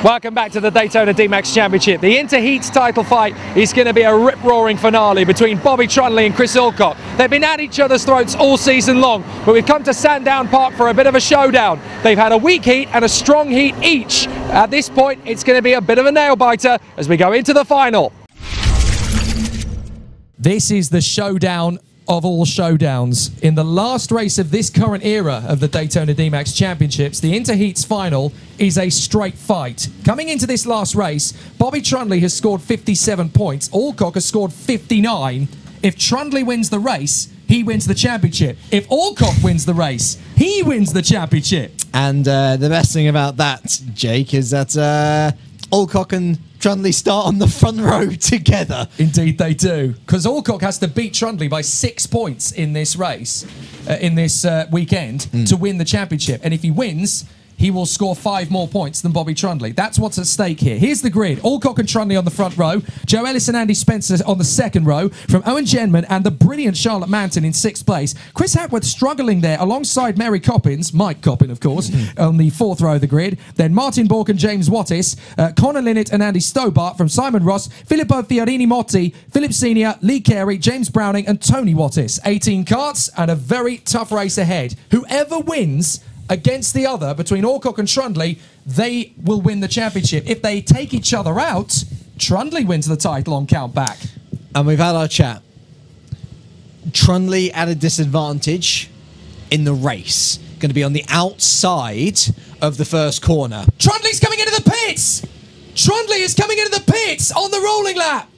Welcome back to the Daytona DMAX Championship. The Interheats title fight is going to be a rip-roaring finale between Bobby Trundley and Chris Alcock. They've been at each other's throats all season long, but we've come to Sandown Park for a bit of a showdown. They've had a weak heat and a strong heat each. At this point, it's going to be a bit of a nail-biter as we go into the final. This is the showdown of all showdowns. In the last race of this current era of the Daytona DMAX Championships, the Interheats final is a straight fight. Coming into this last race, Bobby Trundley has scored 57 points. Alcock has scored 59. If Trundley wins the race, he wins the championship. If Alcock wins the race, he wins the championship. And the best thing about that, Jake, is that Alcock and Trundley start on the front row together. Indeed they do, because Alcock has to beat Trundley by 6 points in this race, in this weekend, to win the championship. And if he wins, he will score 5 more points than Bobby Trundley. That's what's at stake here. Here's the grid. Alcock and Trundley on the front row. Joe Ellis and Andy Spencer on the second row. From Owen Genman and the brilliant Charlotte Manton in 6th place. Chris Hackworth struggling there alongside Mary Coppins, Mike Coppin, of course, on the 4th row of the grid. Then Martin Bork and James Wattis. Connor Linnett and Andy Stobart from Simon Ross. Filippo Fiorini Motti, Philip Senior, Lee Carey, James Browning and Tony Wattis. 18 karts and a very tough race ahead. Whoever wins against the other, between Alcock and Trundley, they will win the championship. If they take each other out, Trundley wins the title on count back. And we've had our chat. Trundley at a disadvantage in the race. Going to be on the outside of the first corner. Trundley's coming into the pits! Trundley is coming into the pits on the rolling lap!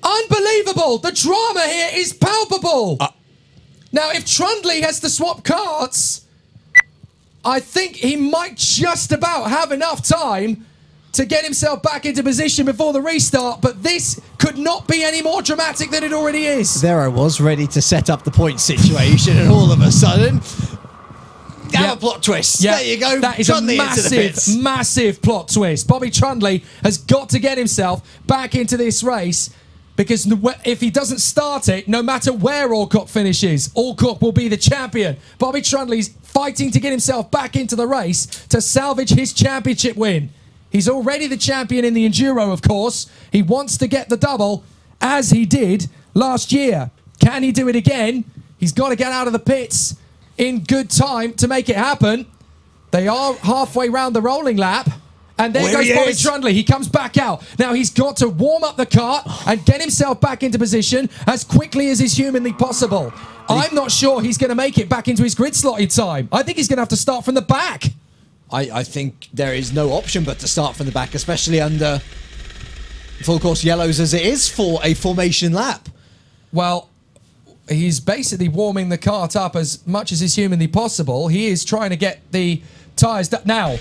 Unbelievable! The drama here is palpable! Now, if Trundley has to swap karts, I think he might just about have enough time to get himself back into position before the restart, but this could not be any more dramatic than it already is. There I was, ready to set up the point situation, and all of a sudden, a plot twist. There you go. That is Trundley a massive plot twist. Bobby Trundley has got to get himself back into this race, because if he doesn't start it, no matter where Alcock finishes, Alcock will be the champion. Bobby Trundley's fighting to get himself back into the race to salvage his championship win. He's already the champion in the Enduro, of course. He wants to get the double, as he did last year. Can he do it again? He's got to get out of the pits in good time to make it happen. They are halfway round the rolling lap. And there goes Bobby Trundley. He comes back out. Now he's got to warm up the kart and get himself back into position as quickly as is humanly possible. I'm not sure he's going to make it back into his grid slot in time. I think he's going to have to start from the back. I think there is no option but to start from the back, especially under full course yellows as it is for a formation lap. Well, he's basically warming the kart up as much as is humanly possible. He is trying to get the tyres now.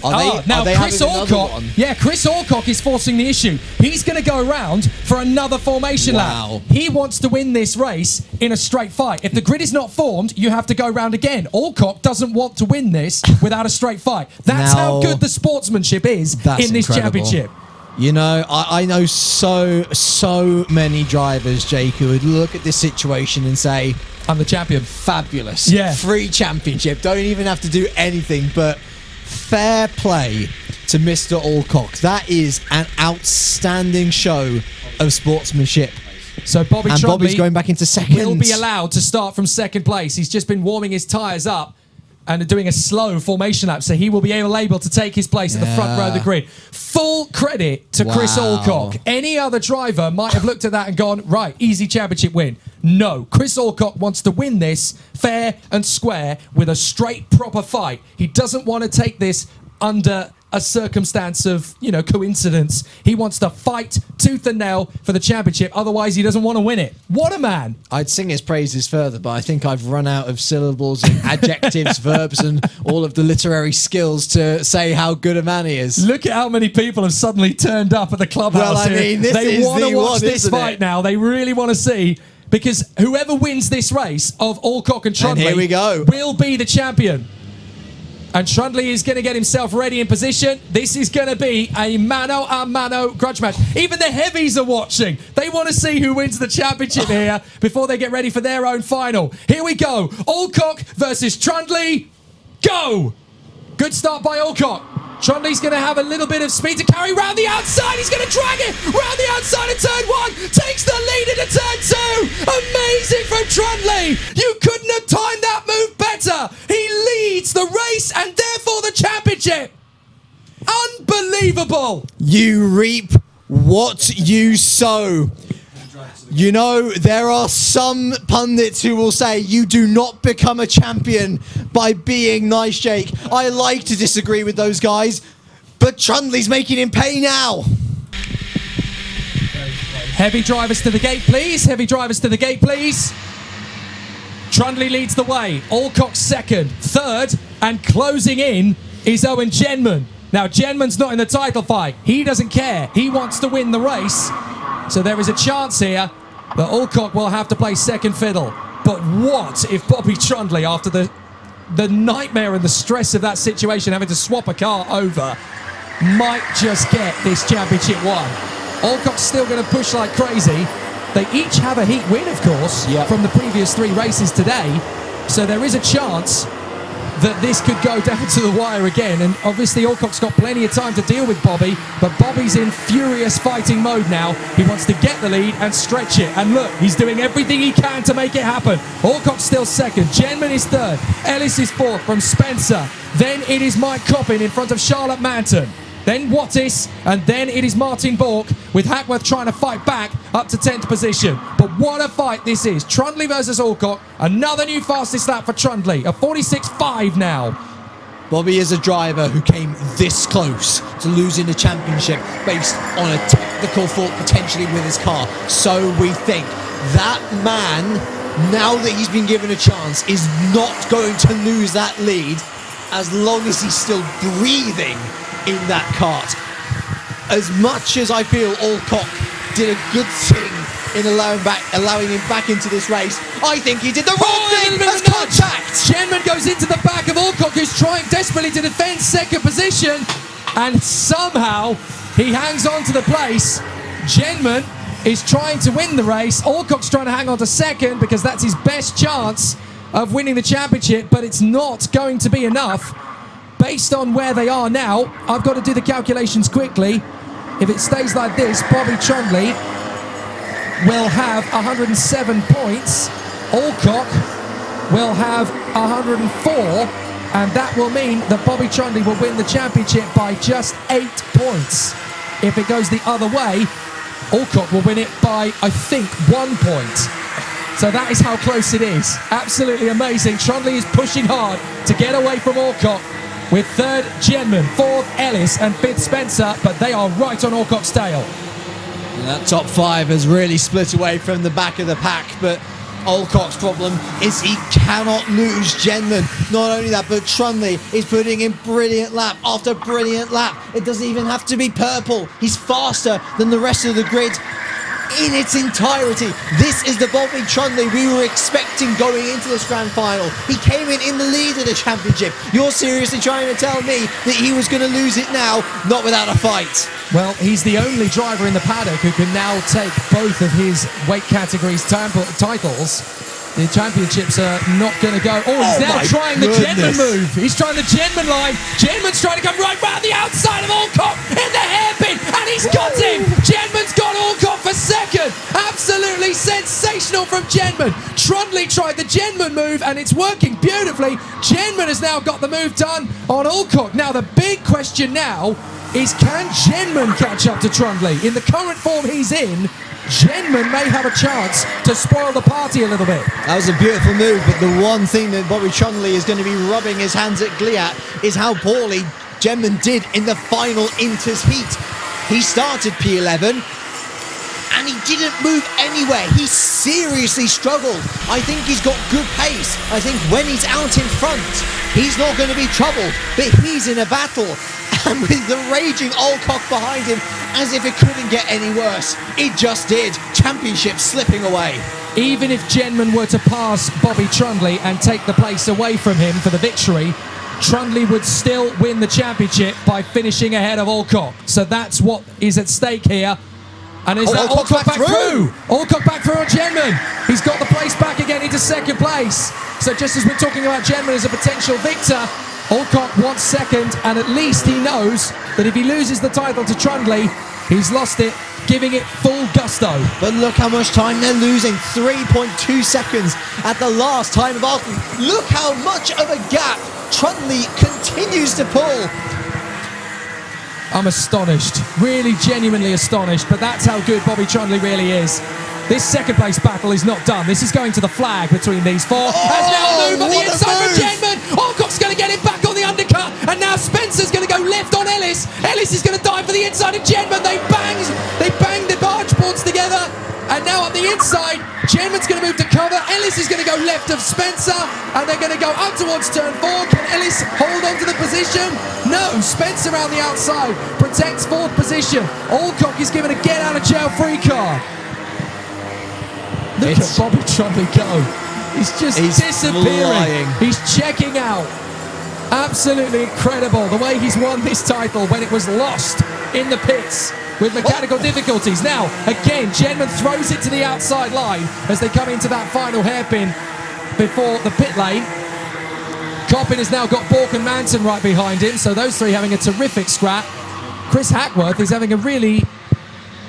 Now Chris Alcock, Chris Alcock is forcing the issue. He's going to go around for another formation lap. He wants to win this race in a straight fight. If the grid is not formed, you have to go round again. Alcock doesn't want to win this without a straight fight. That's how good the sportsmanship is in this championship. You know, I know so many drivers, Jake, who would look at this situation and say, I'm the champion. Fabulous. Yeah. Free championship. Don't even have to do anything, but fair play to Mr. Alcock. That is an outstanding show of sportsmanship. So Bobby's going back into second. Will be allowed to start from second place. He's just been warming his tyres up and doing a slow formation lap, so he will be able to take his place at the front row of the grid. Full credit to Chris Alcock. Any other driver might have looked at that and gone, right, easy championship win. No, Chris Alcock wants to win this fair and square with a straight, proper fight. He doesn't want to take this under a circumstance of, coincidence. He wants to fight tooth and nail for the championship. Otherwise, he doesn't want to win it. What a man. I'd sing his praises further, but I think I've run out of syllables and adjectives, verbs, and all of the literary skills to say how good a man he is. Look at how many people have suddenly turned up at the clubhouse here. They want to watch this fight now. They really want to see, because whoever wins this race of Alcock and Trundley will be the champion. And Trundley is going to get himself ready in position. This is going to be a mano-a-mano grudge match. Even the heavies are watching. They want to see who wins the championship here before they get ready for their own final. Here we go. Alcock versus Trundley. Go! Good start by Alcock. Trundley's going to have a little bit of speed to carry round the outside. He's going to drag it round the outside of turn 1. Takes the lead into turn 2. Amazing from Trundley. You couldn't have timed that move better. He leads the race and therefore the championship. Unbelievable. You reap what you sow. You know, there are some pundits who will say you do not become a champion by being nice, Jake. I like to disagree with those guys, but Trundley's making him pay now. Heavy drivers to the gate, please. Heavy drivers to the gate, please. Trundley leads the way. Alcock second. Third, and closing in, is Owen Genman. Now, Genman's not in the title fight. He doesn't care. He wants to win the race. So there is a chance here that Alcock will have to play second fiddle. But what if Bobby Trundley, after the nightmare and the stress of that situation, having to swap a car over, might just get this championship won? Alcock's still going to push like crazy. They each have a heat win, of course, from the previous 3 races today. So there is a chance that this could go down to the wire again. And obviously Alcock's got plenty of time to deal with Bobby, but Bobby's in furious fighting mode now. He wants to get the lead and stretch it. And look, he's doing everything he can to make it happen. Alcock's still second. Genman is third. Ellis is fourth from Spencer. Then it is Mike Coppin in front of Charlotte Manton. Then Wattis, and then it is Martin Bork, with Hackworth trying to fight back up to 10th position. But what a fight this is. Trundley versus Alcock. Another new fastest lap for Trundley. A 46.5 now. Bobby is a driver who came this close to losing the championship based on a technical fault potentially with his car. So we think that man, now that he's been given a chance, is not going to lose that lead as long as he's still breathing in that kart. As much as I feel Alcock did a good thing in allowing him back into this race, I think he did the wrong thing as contact. Genman goes into the back of Alcock, who's trying desperately to defend second position, and somehow he hangs on to the place. Genman is trying to win the race. Alcock's trying to hang on to second because that's his best chance of winning the championship, but it's not going to be enough. Based on where they are now, I've got to do the calculations quickly. If it stays like this, Bobby Trundley will have 107 points. Alcock will have 104, and that will mean that Bobby Trundley will win the championship by just 8 points. If it goes the other way, Alcock will win it by, I think, 1 point. So that is how close it is. Absolutely amazing. Trundley is pushing hard to get away from Alcock, with third Genman, fourth Ellis, and fifth Spencer, but they are right on Alcock's tail. That top 5 has really split away from the back of the pack, but Alcock's problem is he cannot lose Genman. Not only that, but Trundley is putting in brilliant lap after brilliant lap. It doesn't even have to be purple. He's faster than the rest of the grid in its entirety. This is the Bobby Trundley we were expecting going into this grand final. He came in the lead of the championship. You're seriously trying to tell me that he was going to lose it now? Not without a fight. Well, he's the only driver in the paddock who can now take both of his weight categories titles. The championships are not going to go. Oh, he's now trying the Genman move. He's trying the Genman line. Genman's trying to come right round the outside of Alcock in the hairpin, and he's got him. Genman's got Alcock for second. Absolutely sensational from Genman. Trundley tried the Genman move, and it's working beautifully. Genman has now got the move done on Alcock. Now, the big question now is, can Genman catch up to Trundley? In the current form he's in, Genman may have a chance to spoil the party a little bit. That was a beautiful move, but the one thing that Bobby Trundley is going to be rubbing his hands at glee at is how poorly Genman did in the final Inters heat. He started P11 and he didn't move anywhere. He seriously struggled. I think he's got good pace. I think when he's out in front, he's not going to be troubled, but he's in a battle. And with the raging Alcock behind him, as if it couldn't get any worse. It just did. Championship slipping away. Even if Genman were to pass Bobby Trundley and take the place away from him for the victory, Trundley would still win the championship by finishing ahead of Alcock. So that's what is at stake here. And is that Alcock back through? Alcock back through on Genman. He's got the place back again into second place. So just as we're talking about Genman as a potential victor, Alcock wants second, and at least he knows that if he loses the title to Trundley, he's lost it, giving it full gusto. But look how much time they're losing. 3.2 seconds at the last time of Alcock. Look how much of a gap Trundley continues to pull. I'm astonished, really genuinely astonished, but that's how good Bobby Trundley really is. This second place battle is not done. This is going to the flag between these four. Has now moved on the inside from Jedman. Alcock's going to get him back on the undercut, and now Spencer's going to go left on Ellis. Ellis is going to dive for the inside of Jedman. They bang the barge boards together, and now on the inside, Jedman's going to move to cover. Ellis is going to go left of Spencer, and they're going to go up towards turn 4. Can Ellis hold on to the position? No, Spencer around the outside protects 4th position. Alcock is given a get out of jail free card. Look at Bobby Trundley go. He's disappearing. Flying. He's checking out. Absolutely incredible the way he's won this title when it was lost in the pits with mechanical difficulties. Now, again, Jedman throws it to the outside line as they come into that final hairpin before the pit lane. Coppin has now got Bork and Manson right behind him, so those three having a terrific scrap. Chris Hackworth is having a really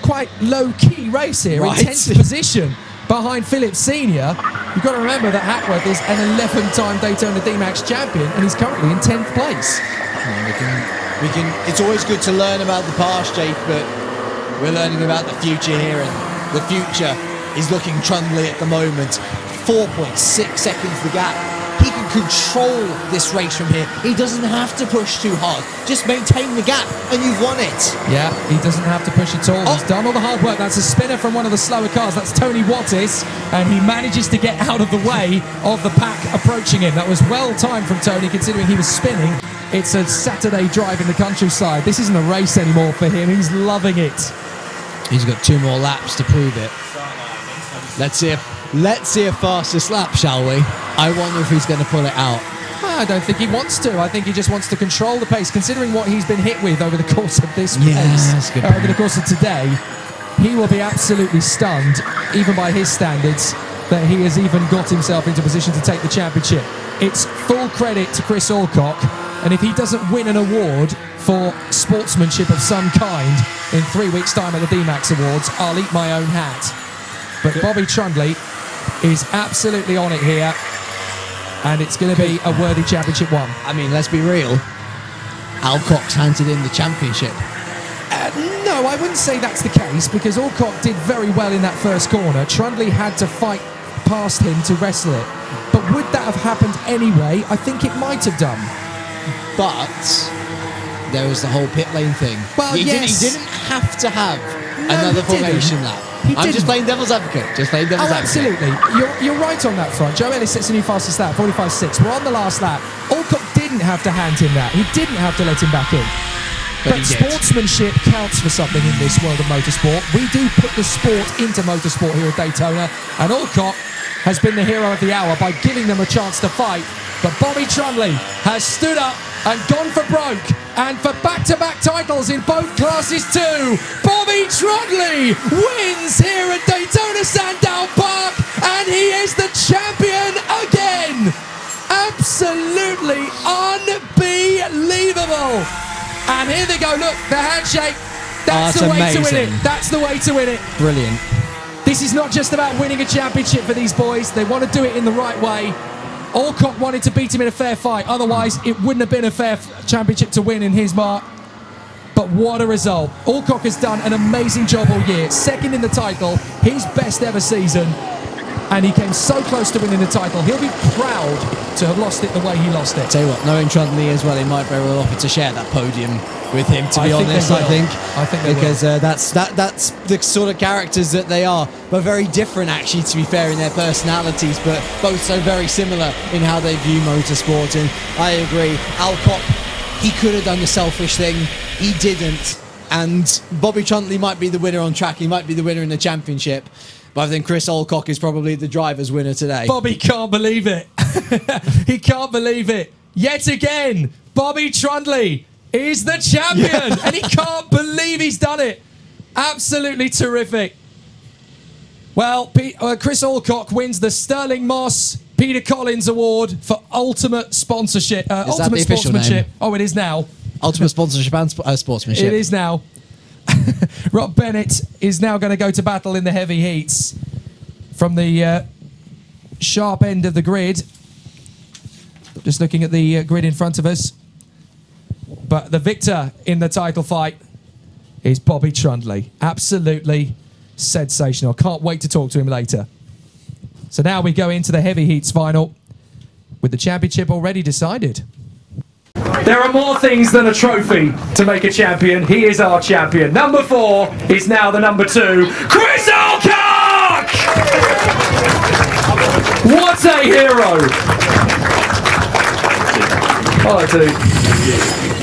quite low-key race here in 10th position behind Phillips Senior. You've got to remember that Hackworth is an 11-time Daytona DMAX champion, and he's currently in 10th place. It's always good to learn about the past, Jake, but we're learning about the future here, and the future is looking Trundley at the moment. 4.6 seconds the gap. He can control this race from here. He doesn't have to push too hard. Just maintain the gap and you've won it. Yeah, he doesn't have to push at all. He's done all the hard work. That's a spinner from one of the slower cars. That's Tony Wattis, and he manages to get out of the way of the pack approaching him. That was well timed from Tony, considering he was spinning. It's a Saturday drive in the countryside. This isn't a race anymore for him. He's loving it. He's got 2 more laps to prove it. Let's see a fastest lap, shall we? I wonder if he's going to pull it out. I don't think he wants to. I think he just wants to control the pace, considering what he's been hit with over the course of this race. Over the course of today, he will be absolutely stunned, even by his standards, that he has even got himself into position to take the championship. It's full credit to Chris Alcock, and if he doesn't win an award for sportsmanship of some kind in 3 weeks' time at the DMAX Awards, I'll eat my own hat. But Bobby Trundley is absolutely on it here, and it's going to be a worthy championship one. I mean, let's be real. Alcock's handed in the championship. No, I wouldn't say that's the case, because Alcock did very well in that first corner. Trundley had to fight past him to wrestle it. But would that have happened anyway? I think it might have done. But there was the whole pit lane thing. Well, he didn't have to have another formation lap. I'm just playing devil's advocate. Absolutely. You're right on that front. Joe Ellis sets a new fastest lap, 45.6. We're on the last lap. Alcock didn't have to hand him that. He didn't have to let him back in. But sportsmanship counts for something in this world of motorsport. We do put the sport into motorsport here at Daytona, and Alcock has been the hero of the hour by giving them a chance to fight. But Bobby Trundley has stood up and gone for broke, and for back-to-back titles in both classes too. Bobby Trundley wins here at Daytona Sandown Park, and he is the champion again. Absolutely unbelievable. And here they go, look, the handshake. That's the way to win it. That's the way to win it. Brilliant. This is not just about winning a championship for these boys. They want to do it in the right way. Alcock wanted to beat him in a fair fight. Otherwise, it wouldn't have been a fair championship to win in his mark. But what a result. Alcock has done an amazing job all year. Second in the title, his best ever season. And he came so close to winning the title. He'll be proud to have lost it the way he lost it. Tell you what, knowing Trundley as well, he might very well offer to share that podium with him, to be honest, I think. Because that's the sort of characters that they are. But very different, actually, to be fair, in their personalities, but both so very similar in how they view motorsport. And I agree, Alcock, he could have done the selfish thing. He didn't. And Bobby Trundley might be the winner on track. He might be the winner in the championship. But I think Chris Alcock is probably the driver's winner today. Bobby can't believe it. He can't believe it. Yet again, Bobby Trundley is the champion. And he can't believe he's done it. Absolutely terrific. Well, Chris Alcock wins the Sterling Moss Peter Collins Award for ultimate sponsorship. Ultimate the official sportsmanship. name? Oh, it is now. Ultimate sponsorship and sportsmanship. It is now. Rob Bennett is now going to go to battle in the heavy heats from the sharp end of the grid. Just looking at the grid in front of us. But the victor in the title fight is Bobby Trundley. Absolutely sensational. Can't wait to talk to him later. So now we go into the heavy heats final with the championship already decided. There are more things than a trophy to make a champion. He is our champion. Number 4 is now the number 2, Chris Alcock! What a hero! Oh, dude.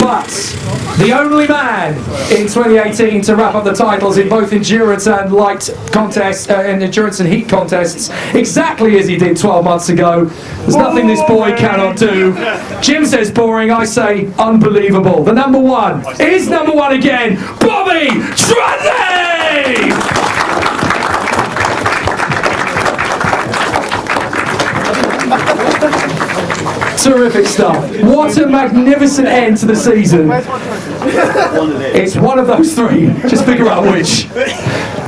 But the only man in 2018 to wrap up the titles in both endurance and light contests, and endurance and heat contests, exactly as he did 12 months ago. There's nothing this boy cannot do. Jim says boring, I say unbelievable. The number 1 is number 1 again, Bobby Trundley! Terrific stuff. What a magnificent end to the season. It's one of those 3. Just figure out which.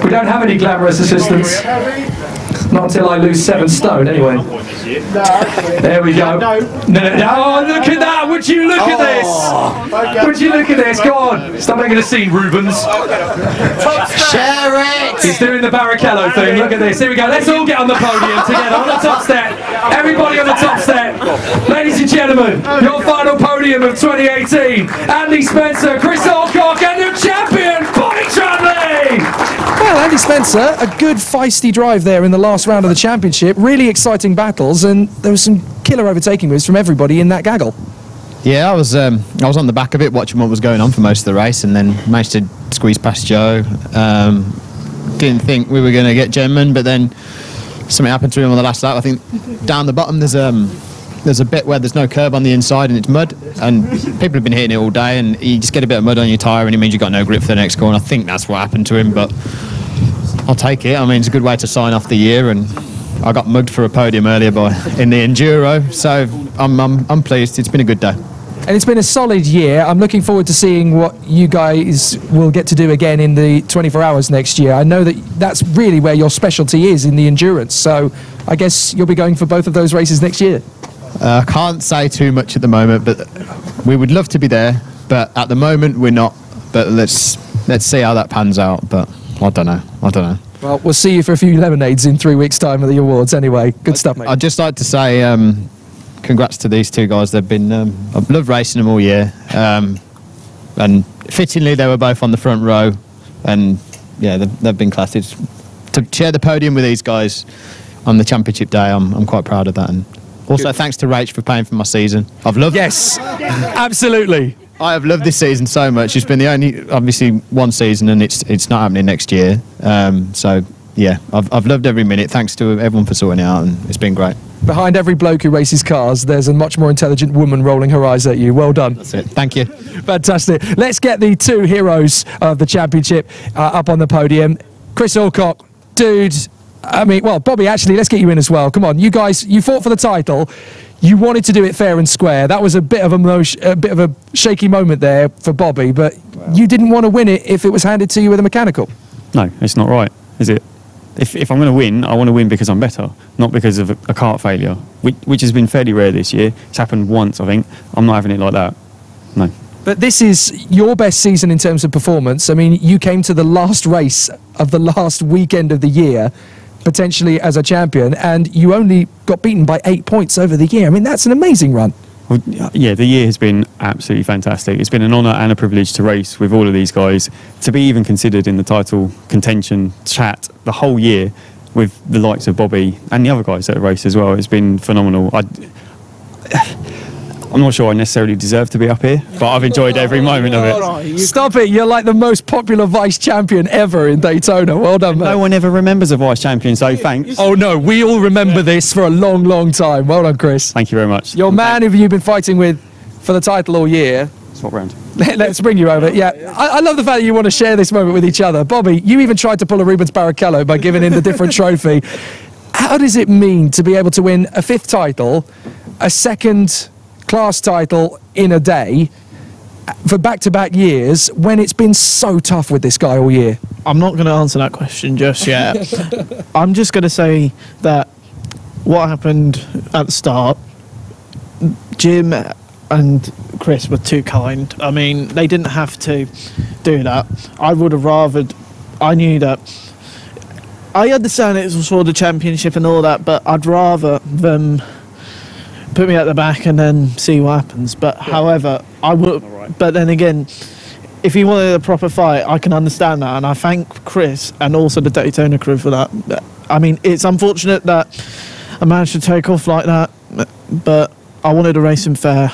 We don't have any glamorous assistants. Not until I lose 7 stone, anyway. There we go. No, look at that. Would you look at this? Would you look at this? Go on. Stop making a scene, Rubens. Share it! He's doing the Barrichello thing. Look at this. Here we go. Let's all get on the podium together. On the top step. Everybody on the top step. Ladies and gentlemen, your final podium of 2018. Andy Spencer, Chris Alcock, and your champion, Bobby Trundley! Well, Andy Spencer, a good feisty drive there in the last round of the championship. Really exciting battles, and there was some killer overtaking moves from everybody in that gaggle. Yeah, I was on the back of it, watching what was going on for most of the race, and then managed to squeeze past Joe. Didn't think we were going to get Gemman, but then something happened to him on the last lap. I think down the bottom there's a bit where there's no curb on the inside and it's mud, and people have been hitting it all day, and you just get a bit of mud on your tyre and it means you've got no grip for the next corner. I think that's what happened to him, but I'll take it. I mean, it's a good way to sign off the year, and I got mugged for a podium earlier in the Enduro, so I'm pleased. It's been a good day. And it's been a solid year. I'm looking forward to seeing what you guys will get to do again in the 24 hours next year. I know that that's really where your specialty is, in the endurance, so I guess you'll be going for both of those races next year. I can't say too much at the moment, but we would love to be there, but at the moment we're not. But let's see how that pans out, but I don't know. Well, we'll see you for a few lemonades in 3 weeks' time at the awards anyway. Good stuff, mate. I'd just like to say congrats to these 2 guys. They've been, I've loved racing them all year. And fittingly, they were both on the front row. And yeah, they've been class. To share the podium with these guys on the championship day, I'm quite proud of that. And also, thanks to Rach for paying for my season. I've loved it. Yes, absolutely. I have loved this season so much. It's been the only, obviously, one season, and it's not happening next year. So yeah, I've loved every minute. Thanks to everyone for sorting it out, and it's been great. Behind every bloke who races cars, there's a much more intelligent woman rolling her eyes at you. Well done. That's it. Thank you. Fantastic. Let's get the 2 heroes of the championship up on the podium. Chris Alcock, dude. I mean, well, Bobby, actually, let's get you in as well. Come on, you guys, you fought for the title. You wanted to do it fair and square. That was a bit of a shaky moment there for Bobby, but you didn't want to win it if it was handed to you with a mechanical. No, it's not right, is it? If I'm going to win, I want to win because I'm better, not because of a kart failure, which has been fairly rare this year. It's happened once, I think. I'm not having it like that. No. But this is your best season in terms of performance. I mean, you came to the last race of the last weekend of the year, potentially as a champion, and you only got beaten by 8 points over the year. I mean, that's an amazing run. Well, yeah, the year has been absolutely fantastic. It's been an honour and a privilege to race with all of these guys, to be even considered in the title contention chat the whole year with the likes of Bobby and the other guys that have raced as well. It's been phenomenal. I'm not sure I necessarily deserve to be up here, but I've enjoyed every moment of it. Stop it, you're like the most popular vice champion ever in Daytona. Well done, mate. No one ever remembers a vice champion, so thanks. Oh no, we all remember this for a long, long time. Well done, Chris. Thank you very much. Your man who you've been fighting with for the title all year. Swap round. Let's bring you over. Yeah, I love the fact that you want to share this moment with each other. Bobby, you even tried to pull a Rubens Barrichello by giving him the different trophy. how does it mean to be able to win a 5th title, a 2nd class title in a day for back-to-back years when it's been so tough with this guy all year? I'm not going to answer that question just yet. I'm just going to say that what happened at the start, Jim and Chris were too kind. I mean, they didn't have to do that. I would have rathered. I knew that. I understand it was for the championship and all that, but I'd rather them put me at the back and then see what happens. But however, I would. But then again, if he wanted a proper fight, I can understand that, and I thank Chris and also the Daytona crew for that. I mean, it's unfortunate that I managed to take off like that, but I wanted to race him fair.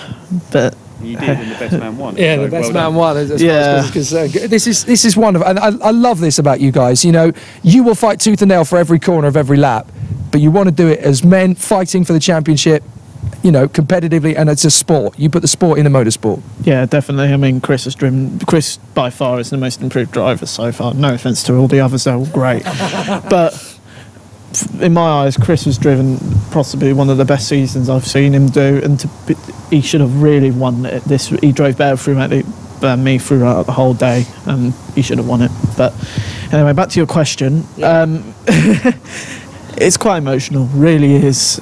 But you did, and the best man won. Yeah, so the best well man won. As Yeah. far as concerned. This is wonderful, and I love this about you guys. You know, you will fight tooth and nail for every corner of every lap, but you want to do it as men fighting for the championship. You know, competitively, and it's a sport. You put the sport in a motorsport. yeah, definitely. I mean, Chris by far is the most improved driver so far. No offence to all the others, they're all great. But in my eyes, Chris has driven possibly one of the best seasons I've seen him do, and he should have really won it. He drove better than me throughout the whole day, and he should have won it. But anyway, back to your question. It's quite emotional, really is.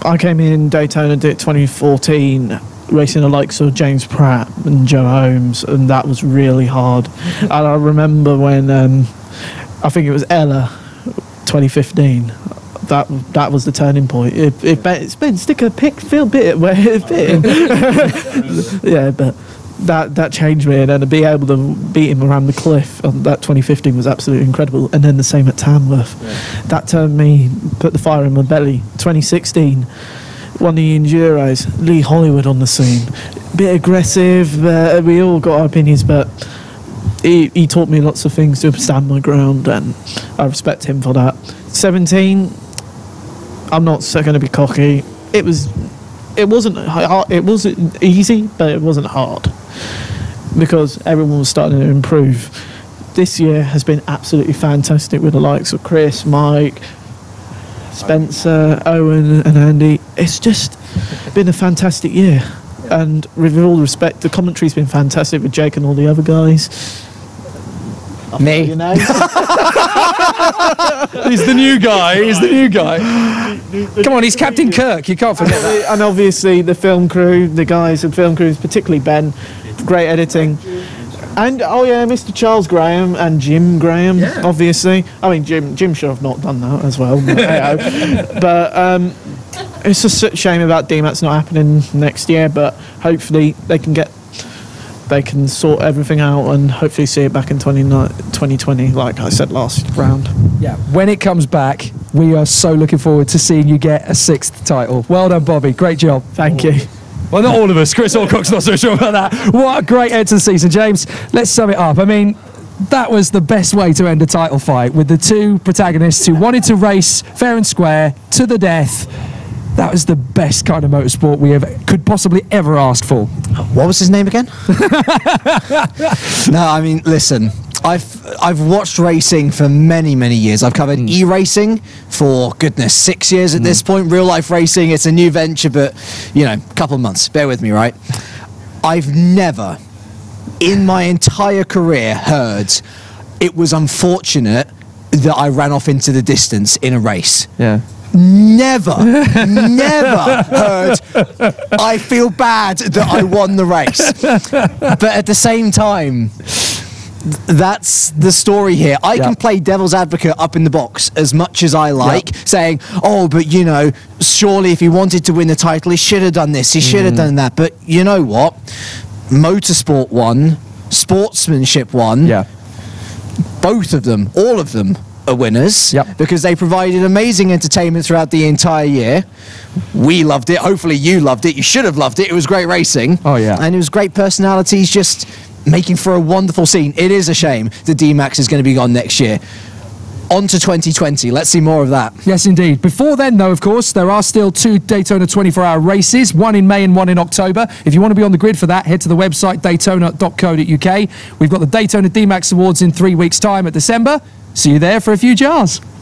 I came in Daytona 2014 racing the likes of James Pratt and Joe Holmes, and that was really hard. And I remember when I think it was Ella 2015, that was the turning point. It's been stick a pick feel bit where it fit in. Yeah, but that changed me, and then to be able to beat him around the cliff on that 2015 was absolutely incredible. And then the same at Tamworth. That put the fire in my belly. 2016, won the Enduros, Lee Hollywood on the scene. Bit aggressive, we all got our opinions, but he taught me lots of things to stand my ground, and I respect him for that. 17, I'm not going to be cocky. It wasn't hard. It wasn't easy, but it wasn't hard because everyone was starting to improve. This year has been absolutely fantastic with the likes of Chris, Mike, Spencer, Owen and Andy. It's just been a fantastic year, and with all respect, the commentary's been fantastic with Jake and all the other guys. Me. You know? He's the new guy. Come on, he's Captain Kirk. You can't forget that. And obviously the film crew, the guys in film crews, particularly Ben, great editing. And Mr. Charles Graham and Jim Graham, obviously. I mean, Jim should have not done that as well. But it's just a shame about DMAX not happening next year. But hopefully they can sort everything out and hopefully see it back in 2020, like I said last round. Yeah, when it comes back, we are so looking forward to seeing you get a 6th title. Well done, Bobby. Great job. Thank you. Well, not all of us. Chris Alcock's not so sure about that. What a great end to the season, James. Let's sum it up. I mean, that was the best way to end a title fight, with the two protagonists who wanted to race fair and square to the death. That was the best kind of motorsport we could possibly ever ask for. What was his name again? No, I mean, listen, I've watched racing for many, many years. I've covered e-racing for, goodness, 6 years at this point. Real life racing, it's a new venture, but, a couple of months. Bear with me, right? I've never, in my entire career, heard it was unfortunate that I ran off into the distance in a race. Yeah. Never heard I feel bad that I won the race. But at the same time, that's the story here. I can play devil's advocate up in the box as much as I like, saying, but surely if he wanted to win the title, he should have done this, he should have done that. But you know what? Motorsport won, sportsmanship won. Yeah. Both of them, all of them, are winners because they provided amazing entertainment throughout the entire year. We loved it. Hopefully you loved it. You should have loved it. It was great racing. Oh yeah. And it was great personalities just making for a wonderful scene. It is a shame the DMAX is going to be gone next year. On to 2020. Let's see more of that. Yes, indeed. Before then, though, of course, there are still 2 Daytona 24-hour races, one in May and one in October. If you want to be on the grid for that, head to the website, daytona.co.uk. We've got the Daytona DMAX Awards in 3 weeks' time at December. See you there for a few jars.